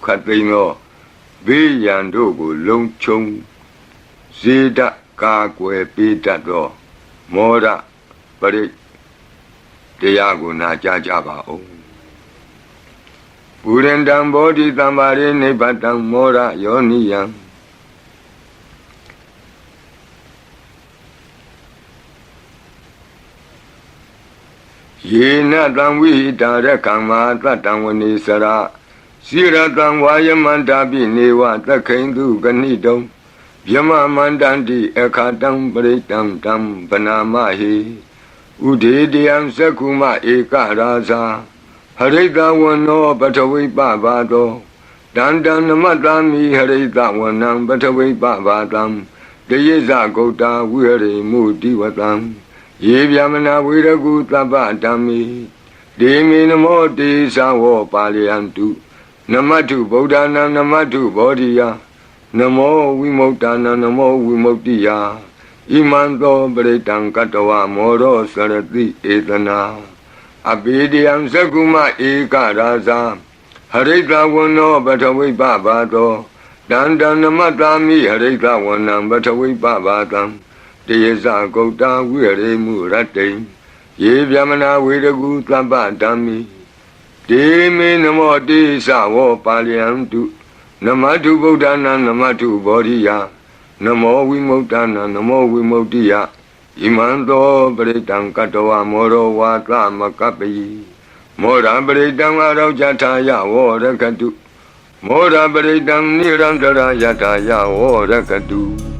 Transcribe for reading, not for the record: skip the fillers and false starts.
ခတ်သိမ်းသောဘေးရန်တို့ကိုလုံခြုံဇေဒကာကွယ်ပေးတတ်သောမောရပရိတရားကိုနာကြားကြပါဦးပုရိန္တံဘောဓိသမ္မာရိနိဗ္ဗတံမောရယောနိယံယေနတံဝိဟိတာရကမ္မာသတ္တံဝနေစရာစိရတံဝါယမန္တာပိနေဝသက္ခိန္တုကဏိတုံဗျမမန္တန္တိအခါတံပရိတံတံဗနာမဟိဥဒေတယံသက္ခုမဧကရာဇာဟရိတဝနောပထဝိပဘာသောတန္တံနမတ္တမိဟရိတဝနံပထဝိပဘာတံတယေဇဂௌတာဝိဟရိမုတိဝတံယေဗျမနာဝိရကုသဗ္ဗဓမ္မိဒေမေနမောတေသဝောပါလယန္တုနမတုဗုဒ္ဓနာနမတုဘောဓိယနမောဝိမု ക്ത နာနမောဝိမု ക്തി ယဣမံသောပရိတံကတဝမောရောစရတိဧတနာအပိဒယံသက္ကုမဧကရာဇာဟရိတဝနောပထဝိပဘာသောတန္တနမတ္တာမိဟရိတဝနံပထဝိပဘာတံတယေဇဂௌတာဝိရေမုရတ္တိယေဗျမနာဝေရကုသဗ္ဗဓမ္မိဒေမေနမောတေသဝောပါလယန္တုနမတုဗုဒ္ဓနာနမတုဘောဓိယနမောဝိမု ക്ത နာနမောဝိမု ക്തി ယဣမံသောပရိတံကတဝမောရောဝါသမကပ္ပိမောရပရိတံအရောဇထာယဝောရကတုမောရပရိတံနိရန္တရာယထာယဝောရကတု